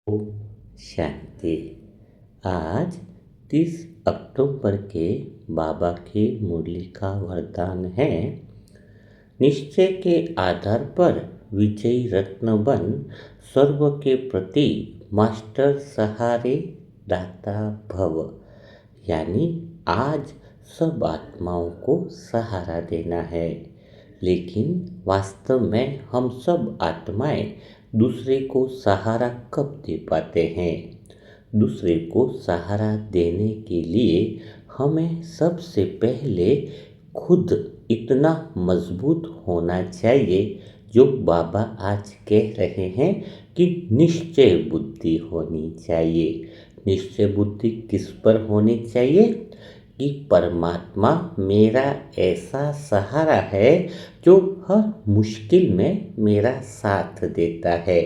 ओम शांति। आज 30 अक्टूबर के बाबा की मुरली का वरदान है। निश्चय के आधार पर विजयी रत्न बन, सर्व के प्रति मास्टर सहारे दाता भव। यानी आज सब आत्माओं को सहारा देना है, लेकिन वास्तव में हम सब आत्माएं दूसरे को सहारा कब दे पाते हैं? दूसरे को सहारा देने के लिए हमें सबसे पहले खुद इतना मजबूत होना चाहिए, जो बाबा आज कह रहे हैं कि निश्चय बुद्धि होनी चाहिए। निश्चय बुद्धि किस पर होनी चाहिए? कि परमात्मा मेरा ऐसा सहारा है जो हर मुश्किल में मेरा साथ देता है।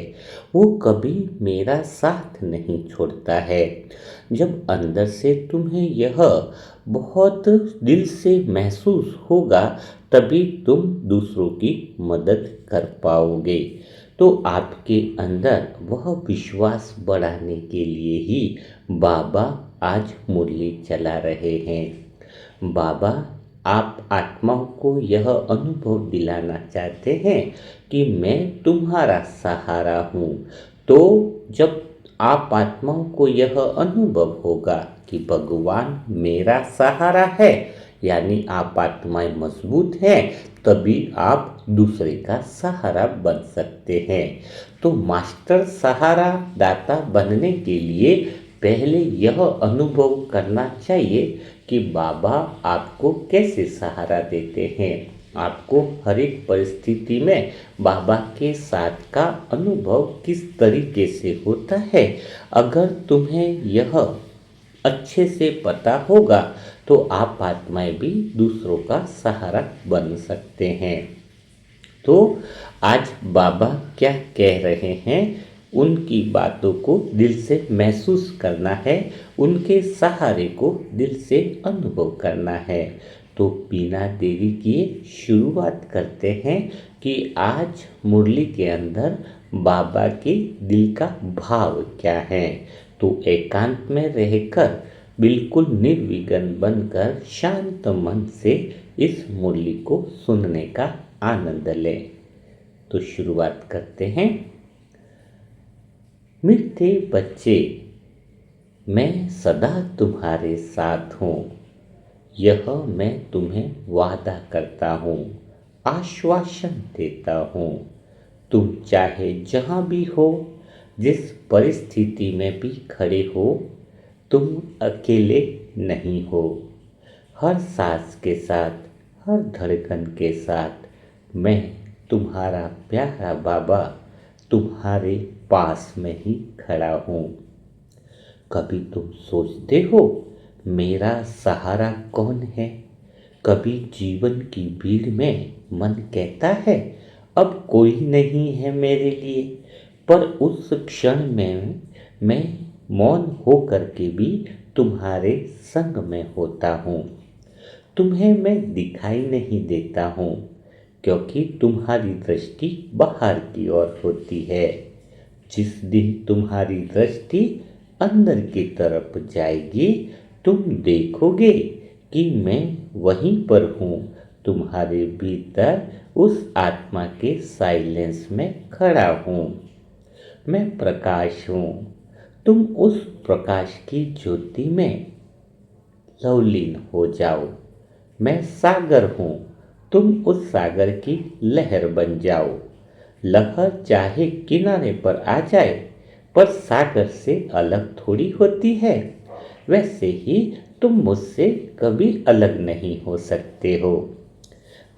वो कभी मेरा साथ नहीं छोड़ता है। जब अंदर से तुम्हें यह बहुत दिल से महसूस होगा, तभी तुम दूसरों की मदद कर पाओगे। तो आपके अंदर वह विश्वास बढ़ाने के लिए ही बाबा आज मुरली चला रहे हैं। बाबा आप आत्माओं को यह अनुभव दिलाना चाहते हैं कि मैं तुम्हारा सहारा हूँ। तो जब आप आत्माओं को यह अनुभव होगा कि भगवान मेरा सहारा है, यानी आप आत्माएं मजबूत हैं, तभी आप दूसरे का सहारा बन सकते हैं। तो मास्टर सहारा दाता बनने के लिए पहले यह अनुभव करना चाहिए कि बाबा आपको कैसे सहारा देते हैं। आपको हर एक परिस्थिति में बाबा के साथ का अनुभव किस तरीके से होता है, अगर तुम्हें यह अच्छे से पता होगा तो आप आत्माएं भी दूसरों का सहारा बन सकते हैं। तो आज बाबा क्या कह रहे हैं, उनकी बातों को दिल से महसूस करना है, उनके सहारे को दिल से अनुभव करना है। तो बिना देरी किए शुरुआत करते हैं कि आज मुरली के अंदर बाबा के दिल का भाव क्या है। तो एकांत में रहकर बिल्कुल निर्विघ्न बनकर शांत मन से इस मुरली को सुनने का आनंद लें। तो शुरुआत करते हैं। मीठे बच्चे, मैं सदा तुम्हारे साथ हूँ, यह मैं तुम्हें वादा करता हूँ, आश्वासन देता हूँ। तुम चाहे जहाँ भी हो, जिस परिस्थिति में भी खड़े हो, तुम अकेले नहीं हो। हर सांस के साथ, हर धड़कन के साथ मैं तुम्हारा प्यारा बाबा तुम्हारे पास में ही खड़ा हूँ। कभी तुम सोचते हो मेरा सहारा कौन है? कभी जीवन की भीड़ में मन कहता है अब कोई नहीं है मेरे लिए, पर उस क्षण में मैं मौन होकर के भी तुम्हारे संग में होता हूँ। तुम्हें मैं दिखाई नहीं देता हूँ, क्योंकि तुम्हारी दृष्टि बाहर की ओर होती है। जिस दिन तुम्हारी दृष्टि अंदर की तरफ जाएगी, तुम देखोगे कि मैं वहीं पर हूँ, तुम्हारे भीतर उस आत्मा के साइलेंस में खड़ा हूँ। मैं प्रकाश हूँ, तुम उस प्रकाश की ज्योति में लवलीन हो जाओ। मैं सागर हूँ, तुम उस सागर की लहर बन जाओ। लहर चाहे किनारे पर आ जाए, पर सागर से अलग थोड़ी होती है। वैसे ही तुम मुझसे कभी अलग नहीं हो सकते हो।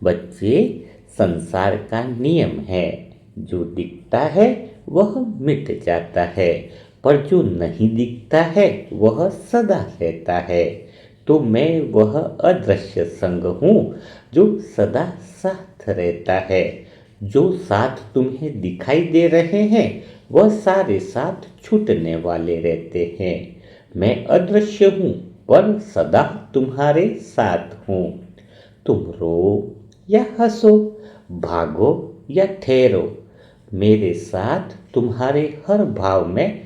बच्चे, संसार का नियम है, जो दिखता है वह मिट जाता है, पर जो नहीं दिखता है वह सदा रहता है। तो मैं वह अदृश्य संग हूँ जो सदा साथ रहता है। जो साथ तुम्हें दिखाई दे रहे हैं, वह सारे साथ छूटने वाले रहते हैं। मैं अदृश्य हूँ, पर सदा तुम्हारे साथ हूँ। तुम रो या हंसो, भागो या ठहरो, मेरे साथ तुम्हारे हर भाव में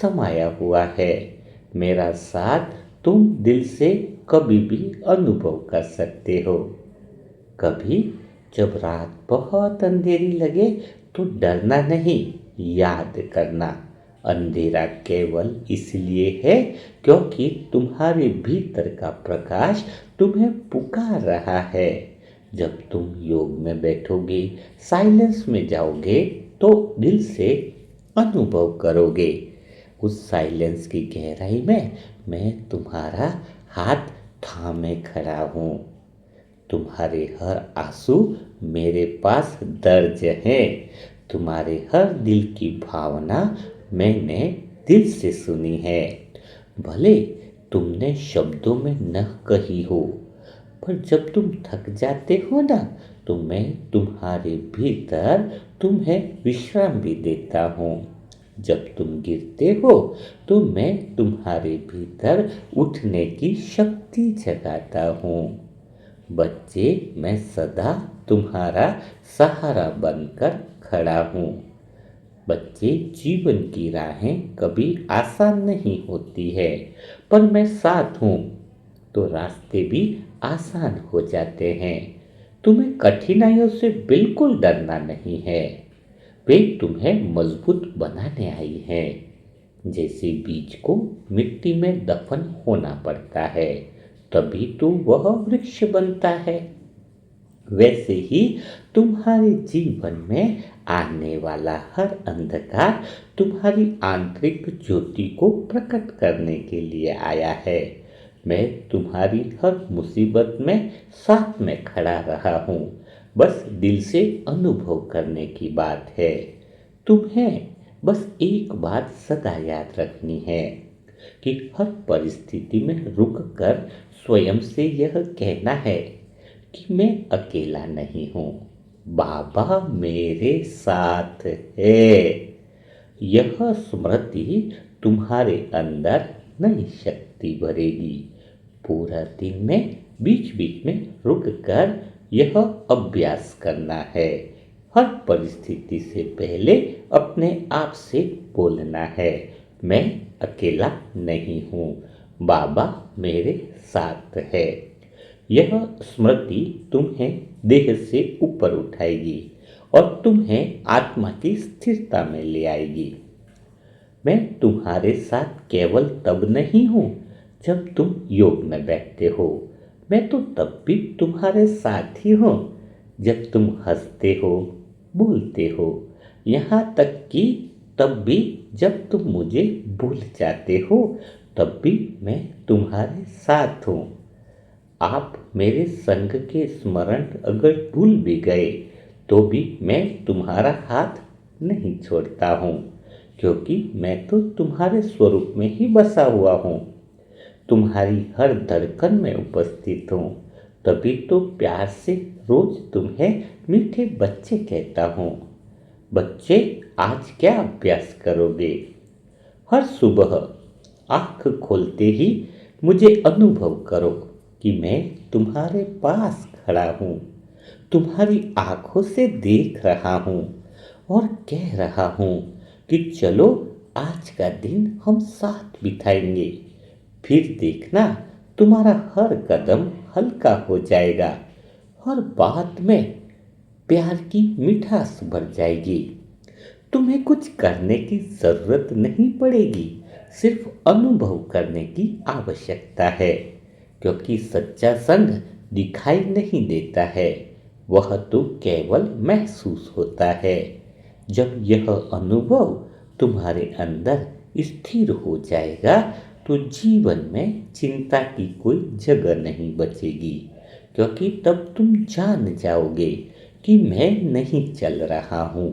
समाया हुआ है। मेरा साथ तुम दिल से कभी भी अनुभव कर सकते हो। कभी जब रात बहुत अंधेरी लगे तो डरना नहीं, याद करना अंधेरा केवल इसलिए है क्योंकि तुम्हारे भीतर का प्रकाश तुम्हें पुकार रहा है। जब तुम योग में बैठोगे, साइलेंस में जाओगे, तो दिल से अनुभव करोगे। उस साइलेंस की गहराई में मैं तुम्हारा हाथ थामे खड़ा हूँ। तुम्हारे हर आंसू मेरे पास दर्ज है। तुम्हारे हर दिल की भावना मैंने दिल से सुनी है। भले तुमने शब्दों में न कही हो, पर जब तुम थक जाते हो ना, तो मैं तुम्हारे भीतर तुम्हें विश्राम भी देता हूँ। जब तुम गिरते हो तो मैं तुम्हारे भीतर उठने की शक्ति जगाता हूँ। बच्चे, मैं सदा तुम्हारा सहारा बनकर खड़ा हूँ। बच्चे, जीवन की राहें कभी आसान नहीं होती है, पर मैं साथ हूँ तो रास्ते भी आसान हो जाते हैं। तुम्हें कठिनाइयों से बिल्कुल डरना नहीं है, वे तुम्हें मजबूत बनाने आई हैं। जैसे बीज को मिट्टी में दफन होना पड़ता है, तभी तो वह वृक्ष बनता है। वैसे ही तुम्हारे जीवन में आने वाला हर अंधकार तुम्हारी आंतरिक ज्योति को प्रकट करने के लिए आया है। मैं तुम्हारी हर मुसीबत में साथ में खड़ा रहा हूँ। बस दिल से अनुभव करने की बात है। तुम्हें बस एक बात सदा याद रखनी है कि हर परिस्थिति में रुक कर स्वयं से यह कहना है कि मैं अकेला नहीं हूँ, बाबा मेरे साथ है। यह स्मृति तुम्हारे अंदर नई शक्ति भरेगी। पूरा दिन में बीच बीच में रुक कर यह अभ्यास करना है। हर परिस्थिति से पहले अपने आप से बोलना है, मैं अकेला नहीं हूँ, बाबा मेरे साथ है। यह स्मृति तुम्हें देह से ऊपर उठाएगी और तुम्हें आत्मा की स्थिरता में ले आएगी। मैं तुम्हारे साथ केवल तब नहीं हूँ जब तुम योग में बैठते हो, मैं तो तब भी तुम्हारे साथ ही हूँ जब तुम हंसते हो, बोलते हो, यहाँ तक कि तब भी जब तुम मुझे भूल जाते हो, तब भी मैं तुम्हारे साथ हूँ। आप मेरे संग के स्मरण अगर भूल भी गए तो भी मैं तुम्हारा हाथ नहीं छोड़ता हूँ, क्योंकि मैं तो तुम्हारे स्वरूप में ही बसा हुआ हूँ। तुम्हारी हर धड़कन में उपस्थित हूँ, तभी तो प्यार से रोज तुम्हें मीठे बच्चे कहता हूँ। बच्चे, आज क्या अभ्यास करोगे? हर सुबह आँख खोलते ही मुझे अनुभव करो कि मैं तुम्हारे पास खड़ा हूँ, तुम्हारी आँखों से देख रहा हूँ और कह रहा हूँ कि चलो आज का दिन हम साथ बिताएंगे। फिर देखना, तुम्हारा हर कदम हल्का हो जाएगा, हर बात में प्यार की मिठास भर जाएगी। तुम्हें कुछ करने की जरूरत नहीं पड़ेगी, सिर्फ अनुभव करने की आवश्यकता है, क्योंकि सच्चा संग दिखाई नहीं देता है, वह तो केवल महसूस होता है। जब यह अनुभव तुम्हारे अंदर स्थिर हो जाएगा तो जीवन में चिंता की कोई जगह नहीं बचेगी, क्योंकि तब तुम जान जाओगे कि मैं नहीं चल रहा हूँ,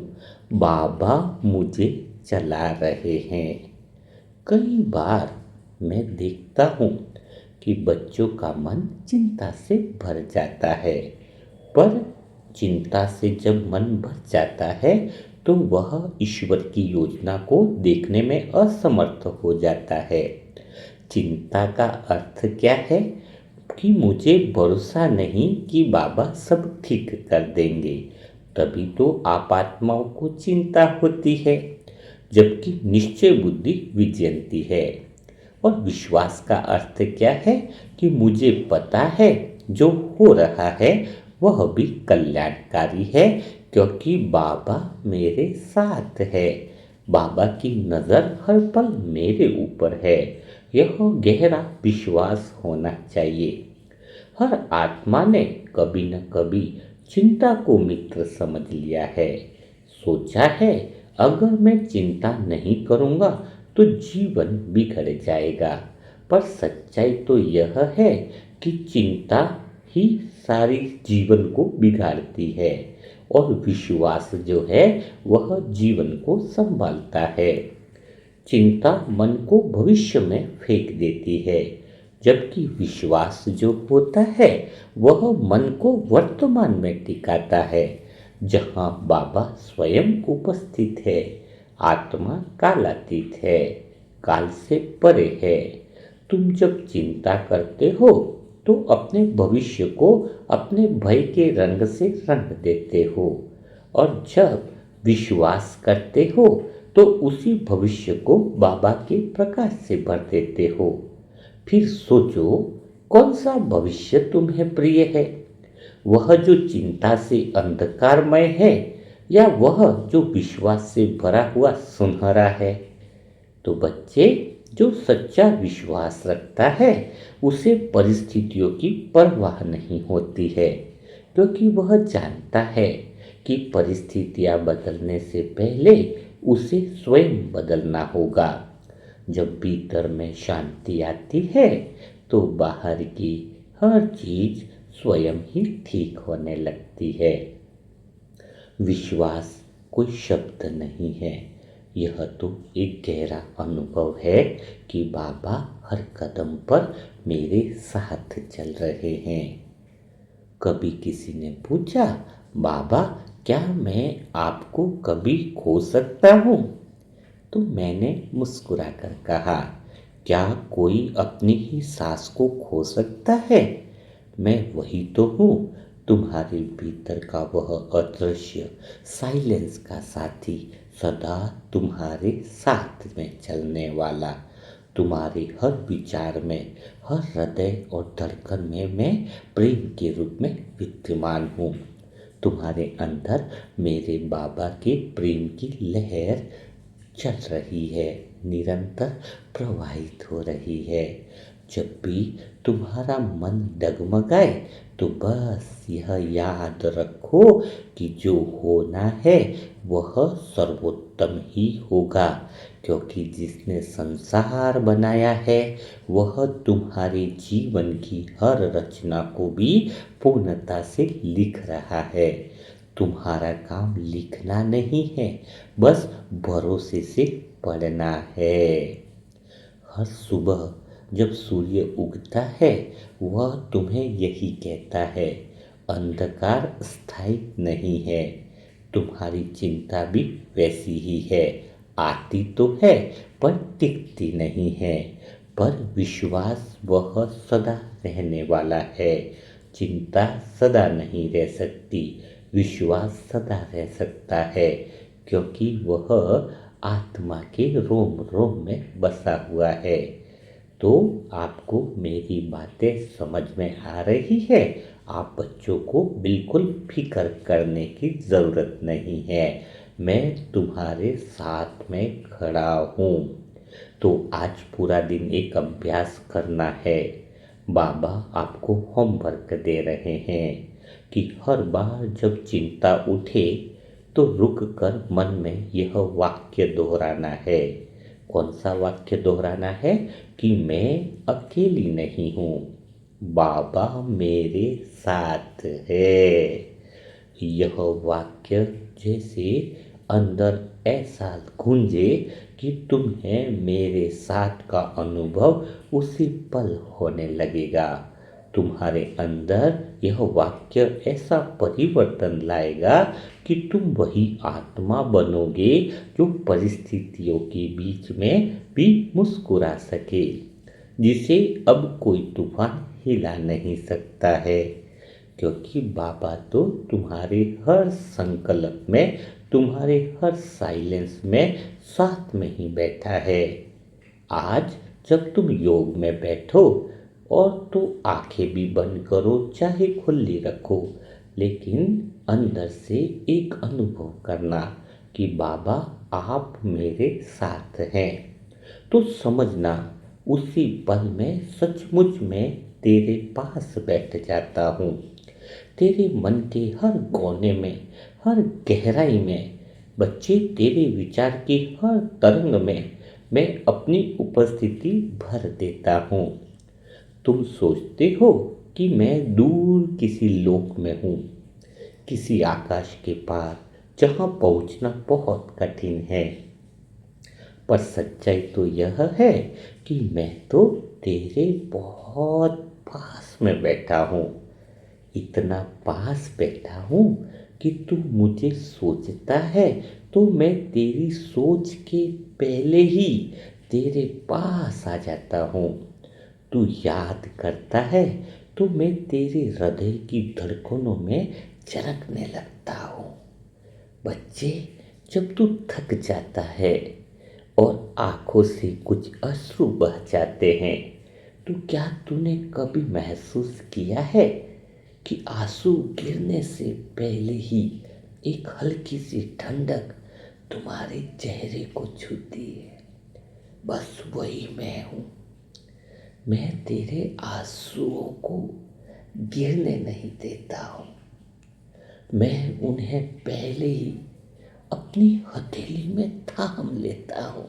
बाबा मुझे चला रहे हैं। कई बार मैं देखता हूँ कि बच्चों का मन चिंता से भर जाता है, पर चिंता से जब मन भर जाता है तो वह ईश्वर की योजना को देखने में असमर्थ हो जाता है। चिंता का अर्थ क्या है कि मुझे भरोसा नहीं कि बाबा सब ठीक कर देंगे, तभी तो आप आत्माओं को चिंता होती है। जबकि निश्चय बुद्धि विजयंती है। और विश्वास का अर्थ क्या है कि मुझे पता है जो हो रहा है वह भी कल्याणकारी है, क्योंकि बाबा मेरे साथ है। बाबा की नज़र हर पल मेरे ऊपर है। यह गहरा विश्वास होना चाहिए। हर आत्मा ने कभी न कभी चिंता को मित्र समझ लिया है। सोचा है अगर मैं चिंता नहीं करूँगा तो जीवन बिगड़ जाएगा। पर सच्चाई तो यह है कि चिंता ही सारी जीवन को बिगाड़ती है, और विश्वास जो है वह जीवन को संभालता है। चिंता मन को भविष्य में फेंक देती है, जबकि विश्वास जो होता है वह मन को वर्तमान में टिकाता है, जहाँ बाबा स्वयं उपस्थित है। आत्मा कालातीत है, काल से परे है। तुम जब चिंता करते हो तो अपने भविष्य को अपने भय के रंग से रंग देते हो, और जब विश्वास करते हो तो उसी भविष्य को बाबा के प्रकाश से भर देते हो। फिर सोचो कौन सा भविष्य तुम्हें प्रिय है, वह जो चिंता से अंधकारमय है या वह जो विश्वास से भरा हुआ सुनहरा है। तो बच्चे, जो सच्चा विश्वास रखता है उसे परिस्थितियों की परवाह नहीं होती है, क्योंकि वह जानता है कि परिस्थितियां बदलने से पहले उसे स्वयं बदलना होगा। जब भीतर में शांति आती है तो बाहर की हर चीज स्वयं ही ठीक होने लगती है। विश्वास कोई शब्द नहीं है, यह तो एक गहरा अनुभव है कि बाबा हर कदम पर मेरे साथ चल रहे हैं। कभी किसी ने पूछा, बाबा क्या मैं आपको कभी खो सकता हूँ? तो मैंने मुस्कुराकर कहा, क्या कोई अपनी ही सांस को खो सकता है? मैं वही तो हूँ, तुम्हारे भीतर का वह अदृश्य साइलेंस का साथी, सदा तुम्हारे साथ में चलने वाला। तुम्हारे हर विचार में, हर हृदय और धड़कन में मैं प्रेम के रूप में विद्यमान हूँ। तुम्हारे अंदर मेरे बाबा के प्रेम की लहर चल रही है, निरंतर प्रवाहित हो रही है। जब भी तुम्हारा मन डगमगाए तो बस यह याद रखो कि जो होना है वह सर्वोत्तम ही होगा, क्योंकि जिसने संसार बनाया है वह तुम्हारे जीवन की हर रचना को भी पूर्णता से लिख रहा है। तुम्हारा काम लिखना नहीं है, बस भरोसे से पढ़ना है। हर सुबह जब सूर्य उगता है वह तुम्हें यही कहता है, अंधकार स्थायी नहीं है। तुम्हारी चिंता भी वैसी ही है, आती तो है पर टिकती नहीं है। पर विश्वास वह सदा रहने वाला है। चिंता सदा नहीं रह सकती, विश्वास सदा रह सकता है, क्योंकि वह आत्मा के रोम रोम में बसा हुआ है। तो आपको मेरी बातें समझ में आ रही है? आप बच्चों को बिल्कुल फिक्र करने की ज़रूरत नहीं है, मैं तुम्हारे साथ में खड़ा हूँ। तो आज पूरा दिन एक अभ्यास करना है। बाबा आपको होमवर्क दे रहे हैं कि हर बार जब चिंता उठे तो रुक कर मन में यह वाक्य दोहराना है। कौन सा वाक्य दोहराना है? कि मैं अकेली नहीं हूँ, बाबा मेरे साथ है। यह वाक्य जैसे अंदर ऐसा गूंजे कि तुम्हें मेरे साथ का अनुभव उसी पल होने लगेगा। तुम्हारे अंदर यह वाक्य ऐसा परिवर्तन लाएगा कि तुम वही आत्मा बनोगे जो परिस्थितियों के बीच में भी मुस्कुरा सके, जिसे अब कोई तूफान हिला नहीं सकता है। क्योंकि बाबा तो तुम्हारे हर संकल्प में, तुम्हारे हर साइलेंस में साथ में ही बैठा है। आज जब तुम योग में बैठो और तो आंखें भी बंद करो चाहे खुली रखो, लेकिन अंदर से एक अनुभव करना कि बाबा आप मेरे साथ हैं, तो समझना उसी पल में सचमुच में तेरे पास बैठ जाता हूँ। तेरे मन के हर कोने में, हर गहराई में, बच्चे तेरे विचार की हर तरंग में मैं अपनी उपस्थिति भर देता हूँ। तुम सोचते हो कि मैं दूर किसी लोक में हूँ, किसी आकाश के पार जहाँ पहुँचना बहुत कठिन है, पर सच्चाई तो यह है कि मैं तो तेरे बहुत पास में बैठा हूँ। इतना पास बैठा हूँ कि तू मुझे सोचता है तो मैं तेरी सोच के पहले ही तेरे पास आ जाता हूँ। तू याद करता है तो मैं तेरे हृदय की धड़कनों में चरकने लगता हूँ। बच्चे, जब तू थक जाता है और आंखों से कुछ अश्रु बह जाते हैं, तो क्या तूने कभी महसूस किया है कि आंसू गिरने से पहले ही एक हल्की सी ठंडक तुम्हारे चेहरे को छूती है? बस वही मैं हूँ। मैं तेरे आंसुओं को गिरने नहीं देता हूँ, मैं उन्हें पहले ही अपनी हथेली में थाम लेता हूँ।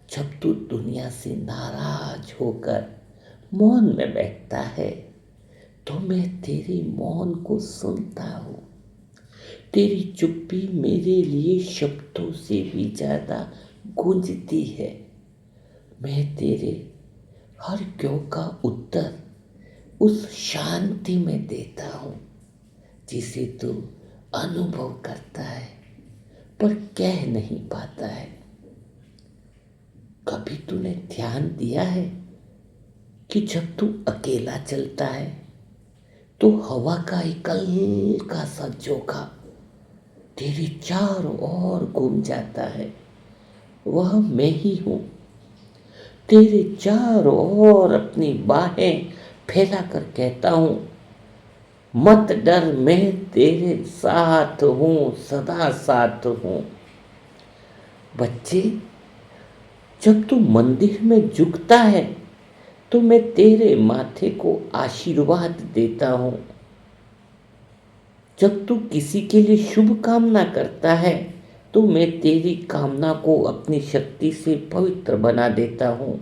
जब तू दुनिया से नाराज होकर मौन में बैठता है तो मैं तेरे मौन को सुनता हूँ। तेरी चुप्पी मेरे लिए शब्दों से भी ज्यादा गूंजती है। मैं तेरे हर क्यों का उत्तर उस शांति में देता हूँ जिसे तू अनुभव करता है पर कह नहीं पाता है। कभी तूने ध्यान दिया है कि जब तू अकेला चलता है तो हवा का एक हल्का सा झोंका तेरे चारों ओर घूम जाता है? वह मैं ही हूँ। तेरे चारों ओर अपनी बाहें फैलाकर कहता हूँ, मत डर, मैं तेरे साथ हूँ, सदा साथ हूँ। बच्चे, जब तू मंदिर में झुकता है तो मैं तेरे माथे को आशीर्वाद देता हूँ। जब तू किसी के लिए शुभ कामना करता है तो मैं तेरी कामना को अपनी शक्ति से पवित्र बना देता हूँ।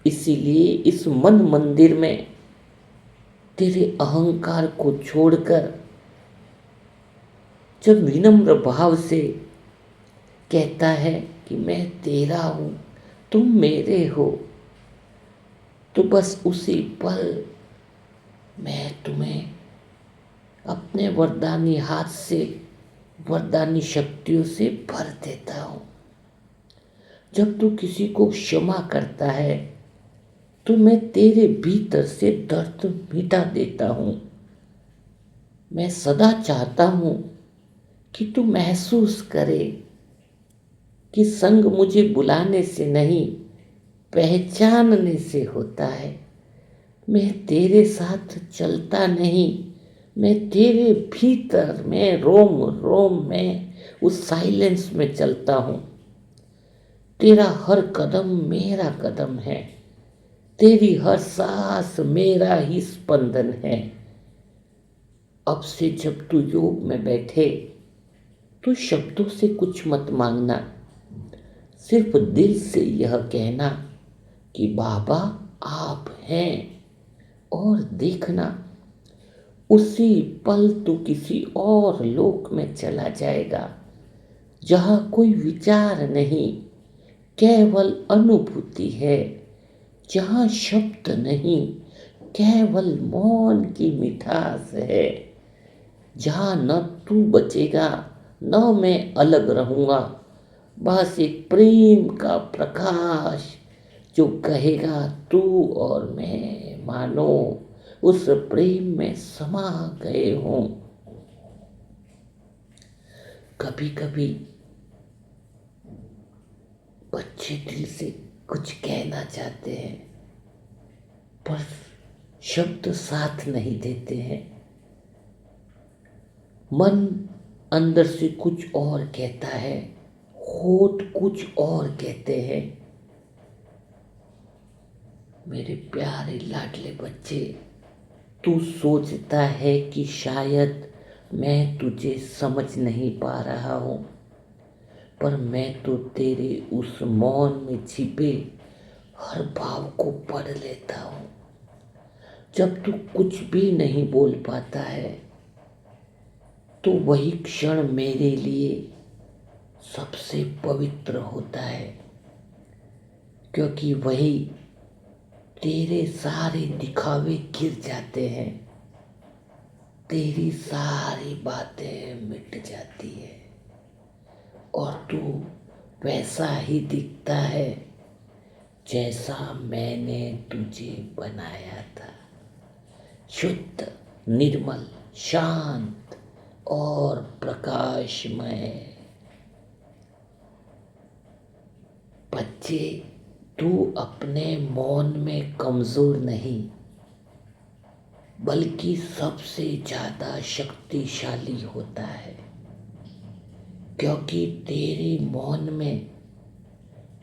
इसीलिए इस मन मंदिर में तेरे अहंकार को छोड़कर जब विनम्र भाव से कहता है कि मैं तेरा हूँ, तुम मेरे हो, तो बस उसी पल मैं तुम्हें अपने वरदानी हाथ से, वरदानी शक्तियों से भर देता हूँ। जब तू किसी को क्षमा करता है तो मैं तेरे भीतर से दर्द मिटा देता हूँ। मैं सदा चाहता हूँ कि तू महसूस करे कि संग मुझे बुलाने से नहीं, पहचानने से होता है। मैं तेरे साथ चलता नहीं, मैं तेरे भीतर में रोम रोम में उस साइलेंस में चलता हूँ। तेरा हर कदम मेरा कदम है, तेरी हर सांस मेरा ही स्पंदन है। अब से जब तू योग में बैठे तो शब्दों से कुछ मत मांगना, सिर्फ दिल से यह कहना कि बाबा आप हैं, और देखना उसी पल तू किसी और लोक में चला जाएगा जहाँ कोई विचार नहीं, केवल अनुभूति है, जहाँ शब्द नहीं, केवल मौन की मिठास है, जहाँ न तू बचेगा न मैं अलग रहूँगा, बस एक प्रेम का प्रकाश जो कहेगा तू और मैं मानो उस प्रेम में समा गए हों। कभी कभी बच्चे दिल से कुछ कहना चाहते हैं पर शब्द साथ नहीं देते हैं। मन अंदर से कुछ और कहता है, होठ कुछ और कहते हैं। मेरे प्यारे लाडले बच्चे, तू सोचता है कि शायद मैं तुझे समझ नहीं पा रहा हूँ, पर मैं तो तेरे उस मौन में छिपे हर भाव को पढ़ लेता हूँ। जब तू कुछ भी नहीं बोल पाता है तो वही क्षण मेरे लिए सबसे पवित्र होता है, क्योंकि वही तेरे सारे दिखावे गिर जाते हैं, तेरी सारी बातें मिट जाती है और तू वैसा ही दिखता है जैसा मैंने तुझे बनाया था। शुद्ध, निर्मल, शांत और प्रकाशमय। बच्चे, तू अपने मौन में कमजोर नहीं बल्कि सबसे ज्यादा शक्तिशाली होता है, क्योंकि तेरे मौन में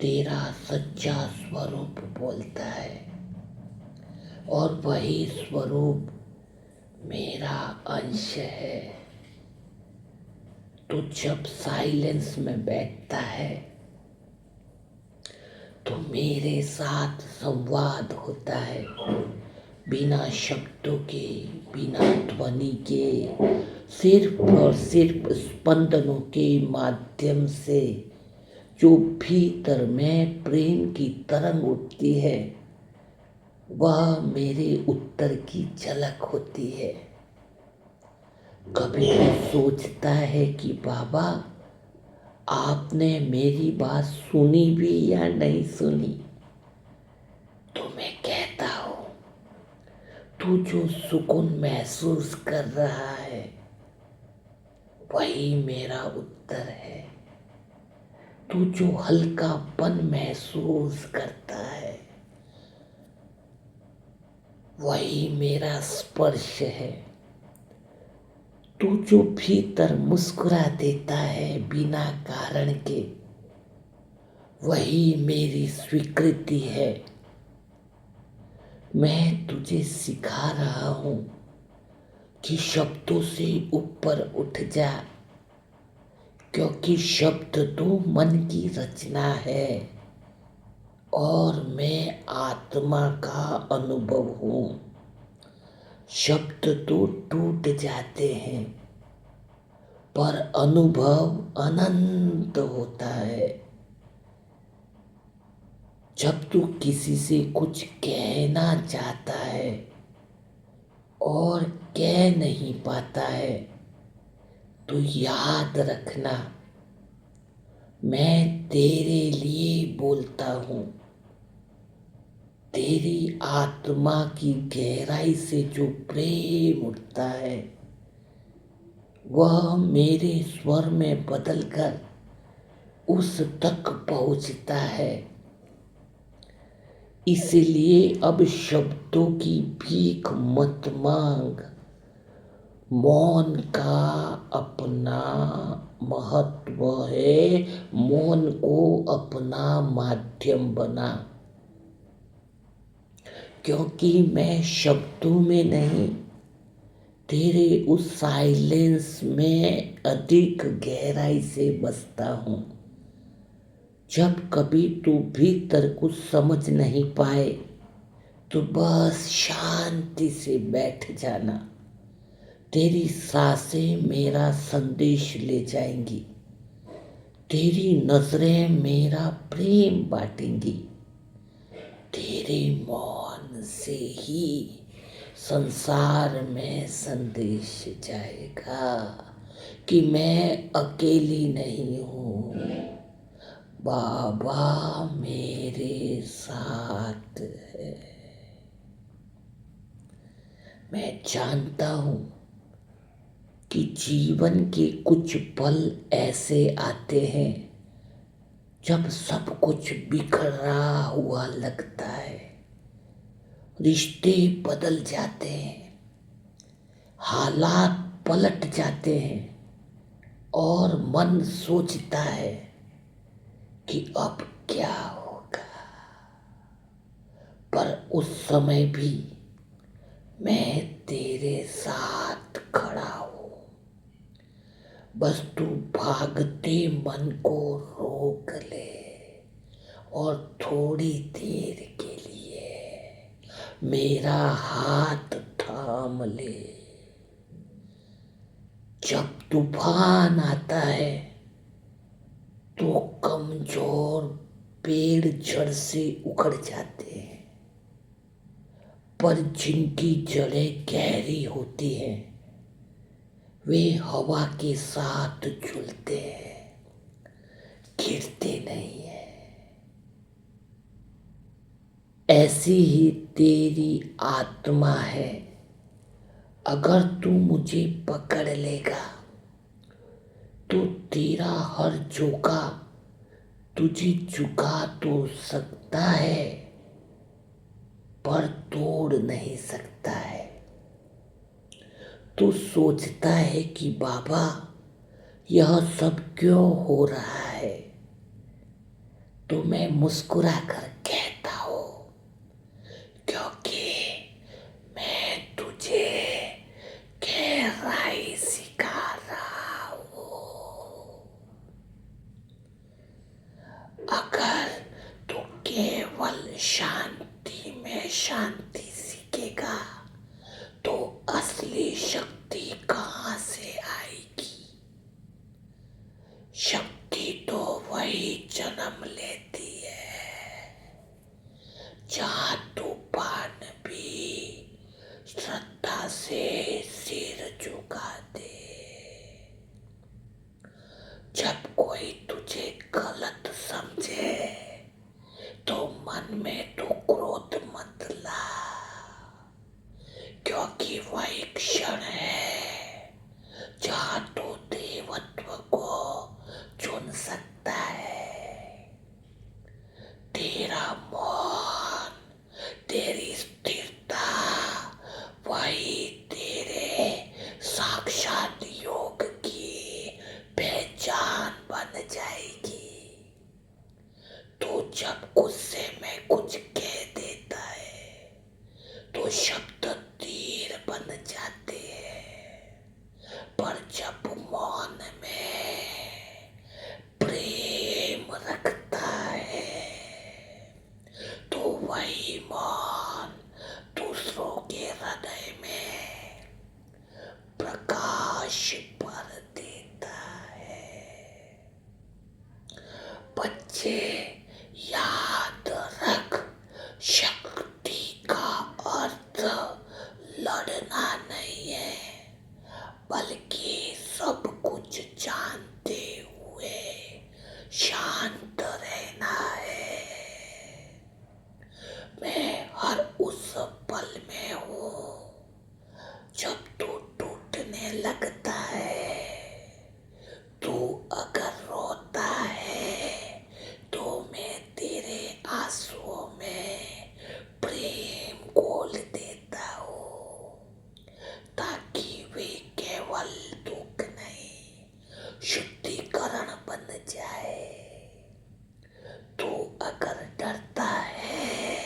तेरा सच्चा स्वरूप बोलता है और वही स्वरूप मेरा अंश है। तो जब साइलेंस में बैठता है तो मेरे साथ संवाद होता है, बिना शब्दों के, बिना ध्वनि के, सिर्फ और सिर्फ स्पंदनों के माध्यम से जो भीतर में प्रेम की तरंग उठती है वह मेरे उत्तर की झलक होती है। कभी तो सोचता है कि बाबा आपने मेरी बात सुनी भी या नहीं सुनी, तो मैं कहता हूँ तू जो सुकून महसूस कर रहा है वही मेरा उत्तर है। तू जो हल्कापन महसूस करता है वही मेरा स्पर्श है। तू जो भीतर मुस्कुरा देता है बिना कारण के वही मेरी स्वीकृति है। मैं तुझे सिखा रहा हूँ कि शब्दों से ऊपर उठ जा, क्योंकि शब्द तो मन की रचना है और मैं आत्मा का अनुभव हूँ। शब्द तो टूट जाते हैं पर अनुभव अनंत होता है। जब तू किसी से कुछ कहना चाहता है और कह नहीं पाता है तो याद रखना, मैं तेरे लिए बोलता हूँ। तेरी आत्मा की गहराई से जो प्रेम उठता है वह मेरे स्वर में बदलकर उस तक पहुँचता है। इसलिए अब शब्दों की भीख मत मांग, मौन का अपना महत्व है। मौन को अपना माध्यम बना, क्योंकि मैं शब्दों में नहीं तेरे उस साइलेंस में अधिक गहराई से बसता हूँ। जब कभी तू भीतर कुछ समझ नहीं पाए तो बस शांति से बैठ जाना। तेरी सांसें मेरा संदेश ले जाएंगी, तेरी नजरें मेरा प्रेम बांटेंगी। तेरे मौन से ही संसार में संदेश जाएगा कि मैं अकेली नहीं हूँ, बाबा मेरे साथ है। मैं जानता हूँ कि जीवन के कुछ पल ऐसे आते हैं जब सब कुछ बिखरा हुआ लगता है, रिश्ते बदल जाते हैं, हालात पलट जाते हैं और मन सोचता है कि अब क्या होगा। पर उस समय भी मैं तेरे साथ खड़ा हूँ। बस तू भागते मन को रोक ले और थोड़ी देर के लिए मेरा हाथ थाम ले। जब तूफान आता है तो कमजोर पेड़ जड़ से उखड़ जाते हैं, पर जिनकी जड़ें गहरी होती हैं वे हवा के साथ झूलते हैं, गिरते नहीं है। ऐसी ही तेरी आत्मा है। अगर तू मुझे पकड़ लेगा तो तेरा हर झोंका तुझे झुका तो सकता है पर तोड़ नहीं सकता है। तू सोचता है कि बाबा यह सब क्यों हो रहा है, तो मैं मुस्कुरा कर कहता हूँ क्योंकि मैं तुझे गहराई सिखा रहा हूँ। अगर तू केवल शांति में शांति सीखेगा तो असली शक्ति कहाँ से आएगी। शक्ति तो वही जन्म लेती है जहाँ तूफान भी श्रद्धा से सिर झुका दे। जब कोई तुझे गलत समझे तो मन में तो क्रोध मत ला, क्योंकि वही क्षण है जहाँ तू देवत्व को चुन सकता है। तेरा मौन, तेरी स्थिरता वही तेरे साक्षात योग की पहचान बन जाएगी। तो जब गुस्से में कुछ कह देता है तो शब्द तीर बन जाते हैं, पर जब मौन में प्रेम रखता है तो वही मौन दूसरों के हृदय में प्रकाश भर देता है। बच्चे याद रख, शक्ति का अर्थ लड़ना नहीं है, बल्कि सब कुछ जानते हुए शांत रहना है। मैं हर उस पल में हूँ जब तू टूटने लगता है। तू अगर रोता है तो मैं तेरे आंसुओं में प्रेम घोल देता हूँ, ताकि वे केवल दुख नहीं शुद्धिकरण बन जाए। तू अगर डरता है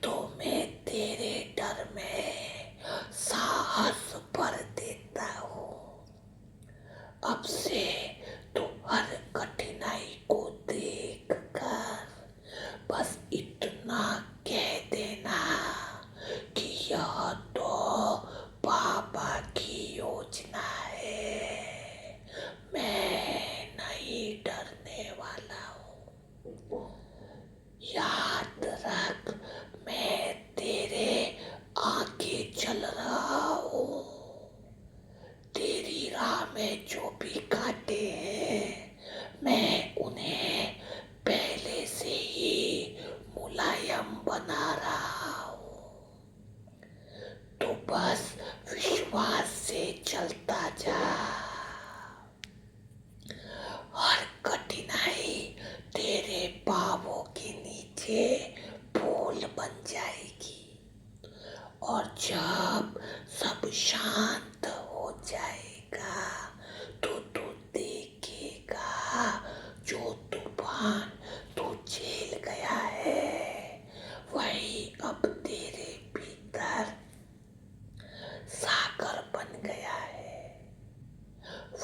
तो मैं तेरे डर में साहस भर देता हूँ। अब से तू हर कठिनाई को देख कर बस इतना कह देना कि यह तो बाबा की योजना है, मैं नहीं डरने वाला हूँ। याद रख, मैं तेरे आगे चल रहा हूँ। तेरी राह में जो भी कांटे हैं मैं उन्हें पहले से ही मुलायम बना रहा हूँ। तो बस विश्वास से चलता जा। हर कठिनाई तेरे के फूल बन जाएगी। और जब सब शांत हो जाएगा तो तू देखेगा जो तूफान तू झेल गया है वही अब तेरे भीतर सागर बन गया है।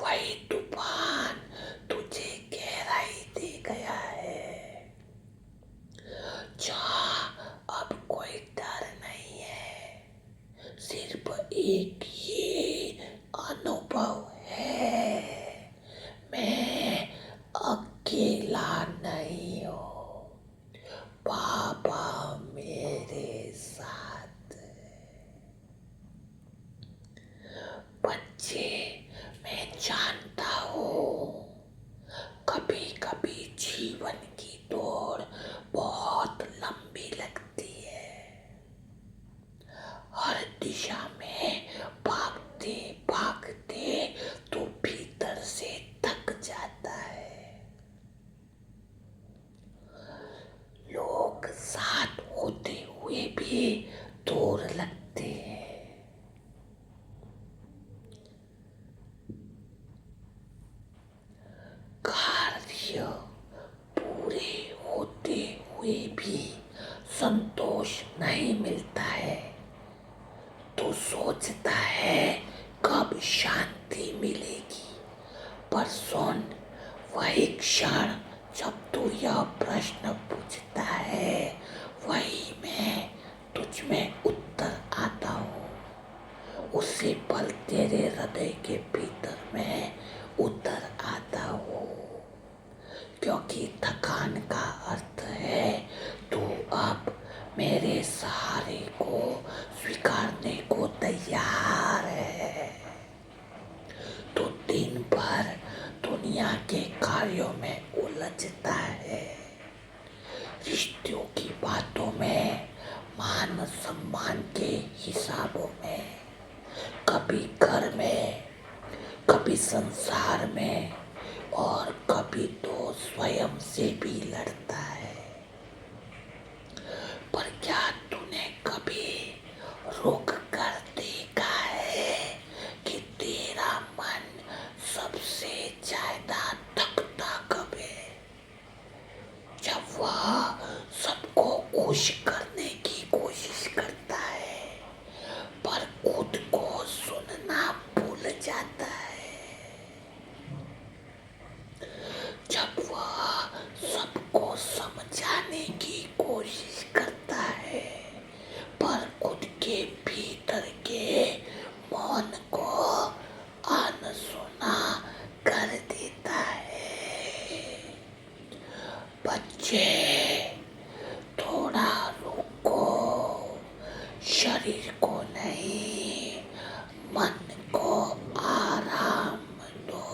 वही तूफान तुझे गहराई दे गया है। जा, अब कोई डर नहीं है, सिर्फ एक ये अनुभव है, मैं अकेला नहीं हूँ, बाबा मेरे साथ है। बच्चे, मैं जानता हूँ कभी कभी जीवन की दौड़ बहुत लंबी लगती है। हर दिशा में भागते भागते तो भीतर से थक जाता है। लोग साथ होते हुए भी दूर लगते हैं। कार्य पूरे होते हुए भी संतोष नहीं मिलता है तो सोचता है कब शांति मिलेगी। पर सुन, वही क्षण जब तू यह प्रश्न पूछता है वही मैं तुझ में उत्तर आता हूँ। उसी पल तेरे हृदय के भीतर में उतर आता हूँ। क्योंकि थकान का अर्थ है तू अब मेरे सहारे को स्वीकारने को तैयार है। तो दिन भर दुनिया के कार्यों में उलझता है, रिश्तों की बातों में, मान सम्मान के हिसाबों में, कभी घर में, कभी संसार में और कभी तो स्वयं से भी लड़ता है। पर क्या तूने कभी रुक कर देखा है कि तेरा मन सबसे ज्यादा थकता कब है? जब वह सबको खुश करने की कोशिश करता है पर खुद को सुनना भूल जाता है। जब वह सबको समझाने की कोशिश करता है पर खुद के भीतर के मौन को अनसुना कर देता है। बच्चे, थोड़ा रुको, शरीर को नहीं मन को आराम दो।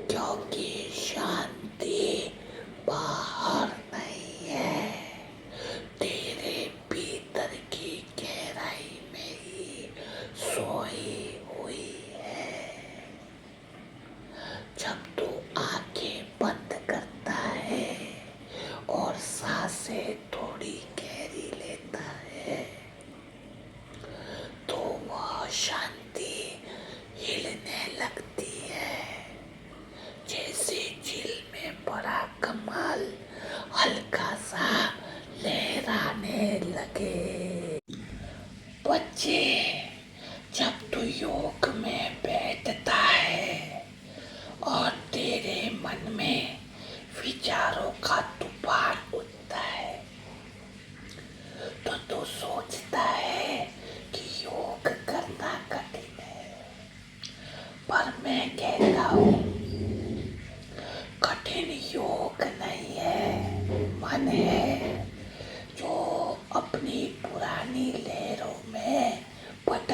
क्योंकि शांति बाहर नहीं है, तेरे भीतर की गहराई में ही सोई हुई है। जब तू आंखें बंद करता है और सांसें थोड़ी गहरी लेता है तो वह शांति हिलने लगती है, जैसे झील में बड़ा कमल हल्का सा लहराने लगे। बच्चे, जब तू योग में बैठता है और तेरे मन में विचारों का तूफान उठता है तो तू सोचता है कि योग करना कठिन है। पर मैं कहता हूँ कठिन योग नहीं है, मन है जो अपनी पुरानी लहरों में बन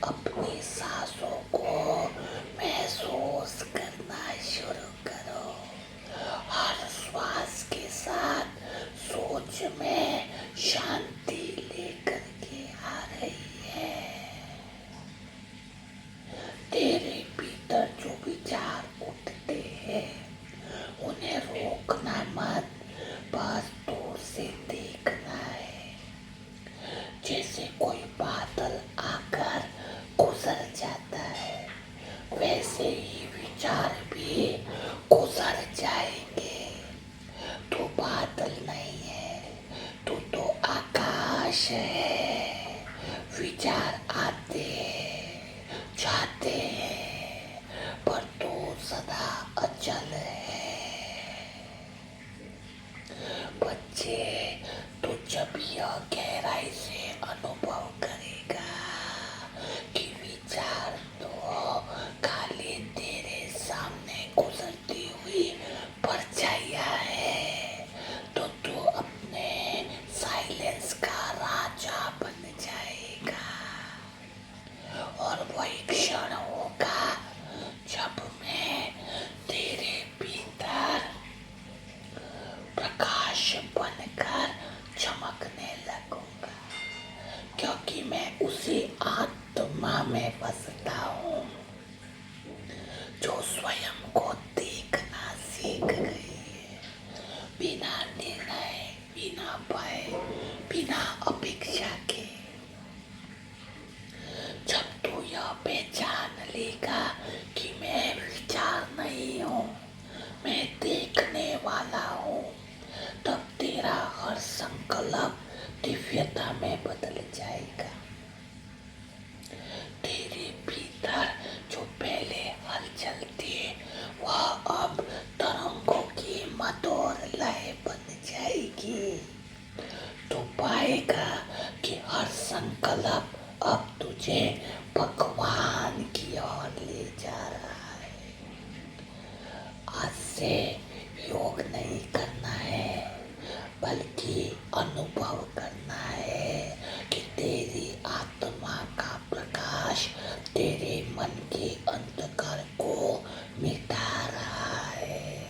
अपनी सांसों को महसूस करना शुरू करो। हर श्वास के साथ सोच में शांति लेकर के आ रही है। तेरे भीतर जो विचार उठते हैं उन्हें रोकना मत, बस दूर से देखना है। जैसे कोई बादल आकर गुजर जाता है, वैसे ही विचार भी गुजर जाएंगे। तू बादल नहीं है, तू तो आकाश है। विचार आते जाते हैं, पर तू सदा अचल है। बच्चे, तू जब यह गहराई से अनुभव करेगा कि विचार तो खाली तेरे सामने गुजरती हुई परछाइयां है, तो तू अपने साइलेंस का राजा बन जाएगा। और वही क्षण होगा जब मैं तेरे भीतर प्रकाश बनकर चमकने लगूंगा, क्योंकि मैं उसी आत्मा में बसता हूँ जो स्वयं को देखना सीख गई है, बिना निर्णय, बिना भय, बिना अपेक्षा के। जब तू यह पहचान लेगा कि मैं विचार नहीं हूँ, मैं देखने वाला हूँ, तब तेरा हर संकल्प दिव्यता में बदल जाएगा। तेरे भीतर जो पहले हलचल थी, वह अब तरंगों की मधुर लय बन जाएगी। तो पाएगा कि हर संकल्प अब तुझे भगवान की ओर ले जा रहा है। आज से योग नहीं करना है, बल्कि अनुभव करना है कि तेरी आत्मा का प्रकाश तेरे मन के अंधकार को मिटा रहा है।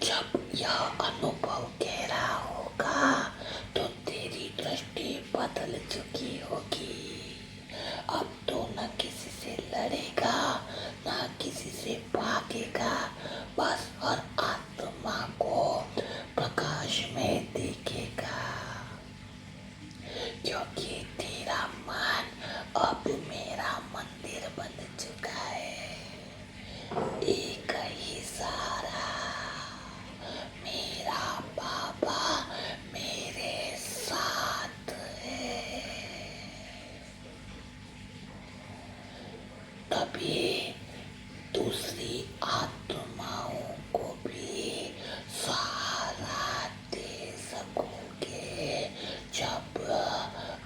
जब यह अनुभव गहरा होगा तो तेरी दृष्टि बदल चुकी होगी। अब तो न किसी से लड़ेगा, न किसी से भागेगा, बस हर आत्मा को प्रकाश में देखेगा। क्योंकि तेरा मन अब मेरा मंदिर बन चुका है। एक ही सहारा, मेरा बाबा मेरे साथ है। तभी दूसरी आत्माओं को भी सहारा दे सकोगे, जब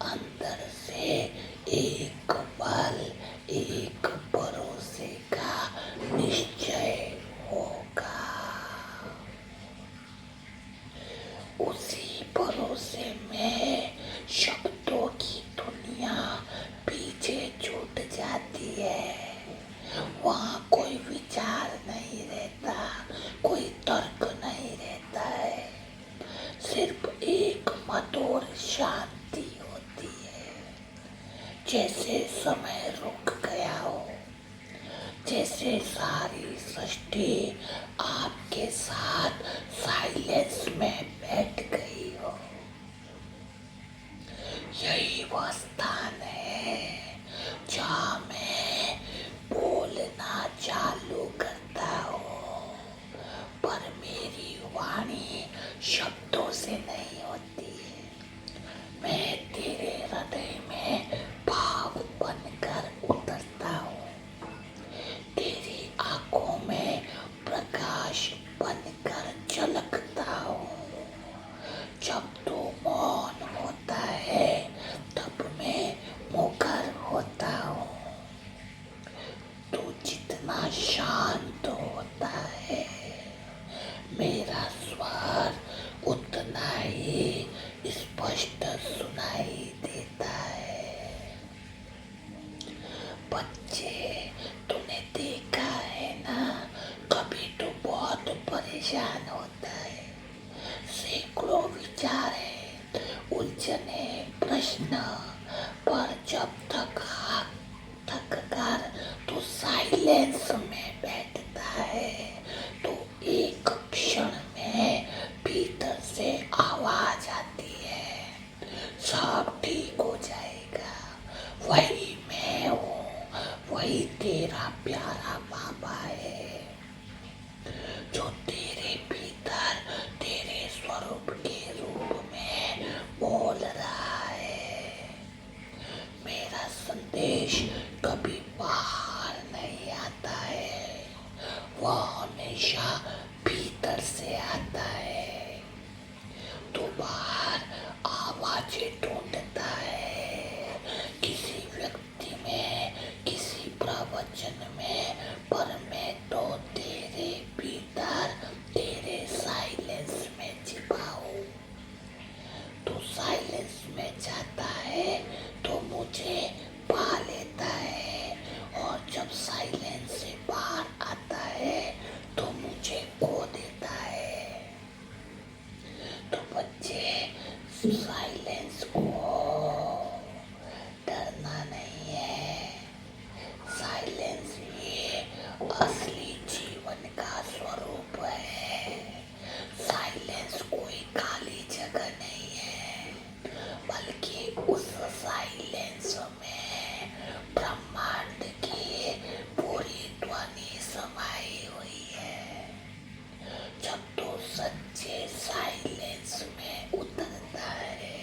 अंदर से एक बल, एक भरोसे का निश्चय होगा। उसी भरोसे में शब्दों की दुनिया पीछे छूट जाती है। वहाँ कोई विचार नहीं रहता, कोई तर्क नहीं रहता है, सिर्फ एक मधुर शांति होती है। जैसे समय रुक गया हो, जैसे सारी सृष्टि आपके साथ साइलेंस में बैठ गई हो। यही वह स्थान है जहाँ मैं बोलना चालू करता हूँ, पर मेरी वाणी शब्दों से नहीं होती है। मैं तेरे हृदय में भाव बनकर उतरता हूँ, तेरी आंखों में प्रकाश बनकर झलकता हूँ। जब तू मौन होता है, तब मैं पर जब तक थक कर तो साइलेंस में बैठता है तो एक क्षण में भीतर से आवाज आती है, सब ठीक हो जाएगा, वही मैं हूँ, वही तेरा प्यारा बाबा है जो तेरे भीतर तेरे स्वरूप के रूप में बोल रहा है। मेरा संदेश कभी बाहर नहीं आता है, वह हमेशा भीतर से आता है। तो बाहर आवाजें ढूंढता है, किसी व्यक्ति में, किसी प्रवचन में, पर मैं तो तेरे भीतर तेरे साइलेंस में छिपा हूँ। तो साइलेंस में जाता है तो मुझे पा लेता है, और जब साइलेंस से बाहर आता है तो मुझे खो देता है। तो बच्चे, साइलेंस को डरना नहीं है, साइलेंस ही असली जीवन का स्वरूप है। साइलेंस कोई खाली जगह नहीं है, बल्कि उस साइलेंस में ब्रह्मांड की पूरी ध्वनि समाई हुई है। जब तो सच्चे साइलेंस में उतरता है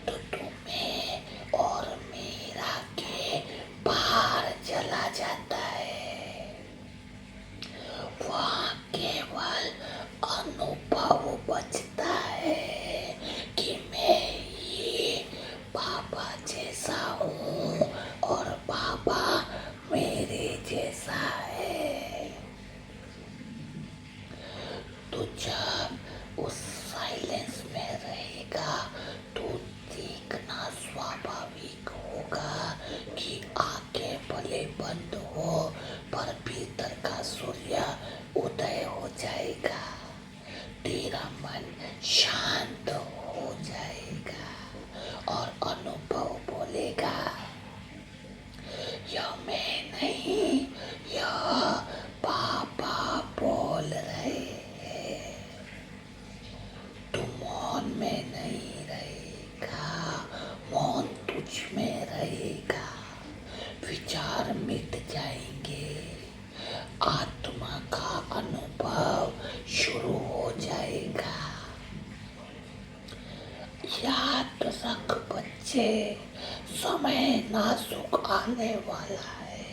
तो तुम्हें और मेरा के बाहर चला जाता है। वहाँ केवल अनुभव बचता है कि मैं ये बाबा जैसा हूँ और बाबा मेरे जैसा है। तो जब उस साइलेंस में रहेगा तो देखना स्वाभाविक होगा कि आंखें भले बंद हो पर भीतर का सूर्य उदय हो जाएगा, तेरा मन शांत हो जाएगा और अनुभव बोलेगा, यह मैं नहीं, यह बाबा बोल रहे हैं। तू मौन में नहीं रहेगा, मौन तुझ में रहेगा। विचार मिट जाएंगे, आत्मा का अनुभव शुरू हो जाएगा। याद रख बच्चे, समय नाजुक आने वाला है।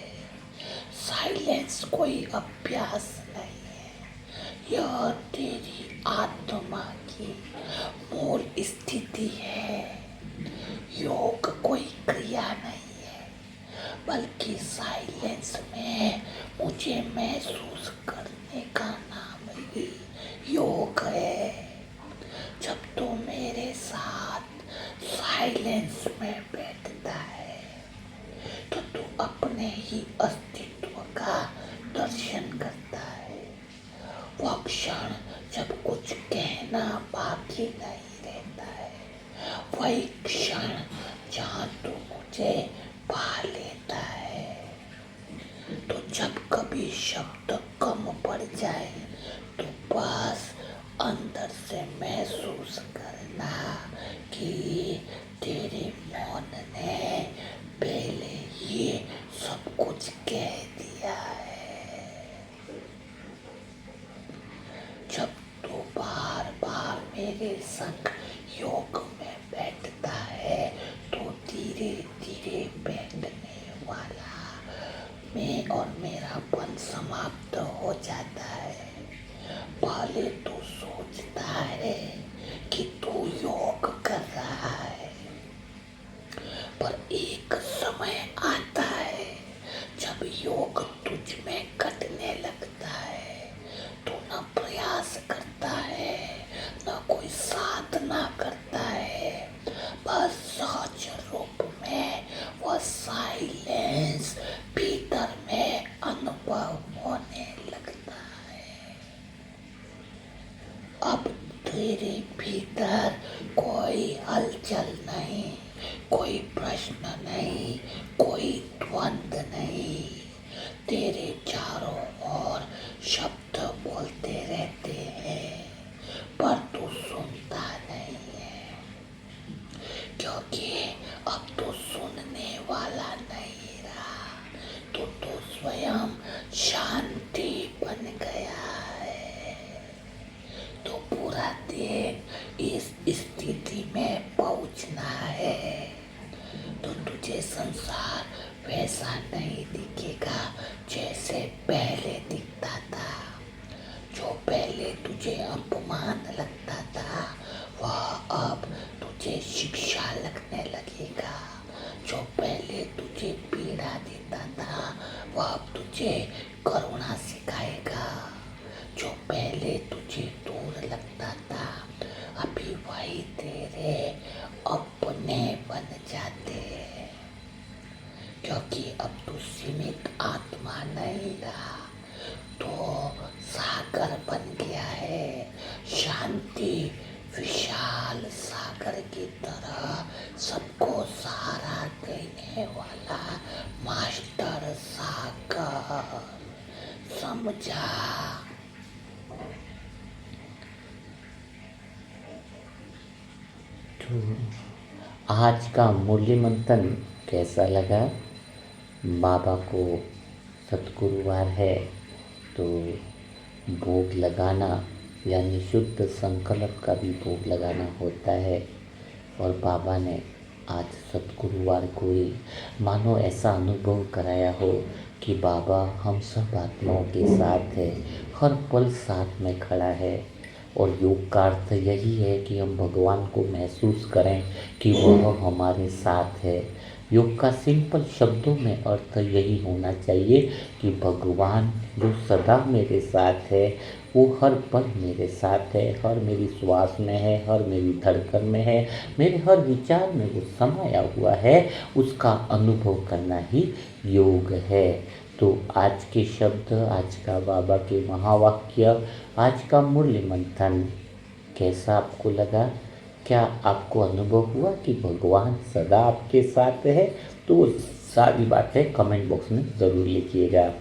साइलेंस कोई अभ्यास नहीं है, यह तेरी आत्मा की मूल स्थिति है। योग कोई क्रिया नहीं है, बल्कि साइलेंस में मुझे महसूस करने का नाम ही योग है। जब तू मेरे साथ साइलेंस में बैठता है तो तू अपने ही अस्तित्व का दर्शन करता है। वह क्षण जब कुछ कहना बाकी नहीं रहता है, वही क्षण जहाँ तू मुझे पा लेता है। तो जब कभी शब्द कम पड़ जाए तो बस अंदर से महसूस करना कि तेरे मौन ने पहले ही सब कुछ कह दिया है। जब तू बार बार मेरे संग योग में बैठता है तो धीरे धीरे बैठने वाला मैं और मेरापन समाप्त हो जाता है। पहले तो सोचता है कि तू योग कर रहा है, पर एक समय आता है जब योग तुझ में घटने लगता है। तू न प्रयास करता है, न कोई साधना करता है, बस सहज रूप में वह साइलेंस भीतर में अनुभव होने लगता है। अब तेरे भीतर कोई हलचल नहीं, कोई कोई प्रश्न नहीं, कोई द्वंद नहीं। तेरे चारों ओर शब्द बोलते रहते हैं, पर तू सुनता नहीं है, क्योंकि अब तो सुनने वाला नहीं रहा। तू तो स्वयं शांति बन गया है। तो पूरा दिन इस स्थिति में पहुंचना है, तो तुझे संसार वैसा नहीं दिखेगा जैसे पहले दिखता था। जो पहले तुझे अपमान लगता था, वह अब तुझे शिक्षा लगने लगेगा। जो पहले तुझे पीड़ा देता था, वह अब तुझे करुणा सिखाएगा। जो पहले तुझे दूर लगता था, अभी वही तेरे अपने बन जाते हैं, क्योंकि अब तू सीमित आत्मा नहीं रहा, तो सागर बन गया है। शांति विशाल सागर की तरह सबको सहारा देने वाला मास्टर सागर, समझा? तो आज का मूल्य मंथन कैसा लगा? बाबा को सतगुरुवार है तो भोग लगाना यानी शुद्ध संकल्प का भी भोग लगाना होता है। और बाबा ने आज सतगुरुवार को ही मानो ऐसा अनुभव कराया हो कि बाबा हम सब आत्माओं के साथ है, हर पल साथ में खड़ा है। और योग का अर्थ यही है कि हम भगवान को महसूस करें कि वह हमारे साथ है। योग का सिंपल शब्दों में अर्थ यही होना चाहिए कि भगवान जो सदा मेरे साथ है, वो हर पल मेरे साथ है, हर मेरी श्वास में है, हर मेरी धड़कन में है, मेरे हर विचार में वो समाया हुआ है। उसका अनुभव करना ही योग है। तो आज के शब्द, आज का बाबा के महावाक्य, आज का मूल्य मंथन कैसा आपको लगा? क्या आपको अनुभव हुआ कि भगवान सदा आपके साथ है? तो वो सारी बातें कमेंट बॉक्स में ज़रूर लिखिएगा।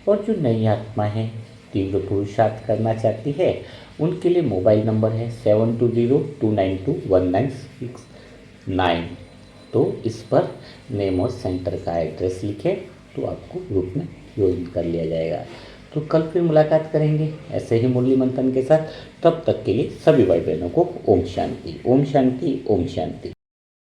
और जो नई आत्मा है, तीव्र पुरुषार्थ करना चाहती है, उनके लिए मोबाइल नंबर है 7202921969। तो इस पर नेम और सेंटर का एड्रेस लिखें तो आपको ग्रुप में ज्वाइन कर लिया जाएगा। तो कल फिर मुलाकात करेंगे ऐसे ही मूल्य मंथन के साथ। तब तक के लिए सभी भाई बहनों को ओम शांति, ओम शांति, ओम शांति।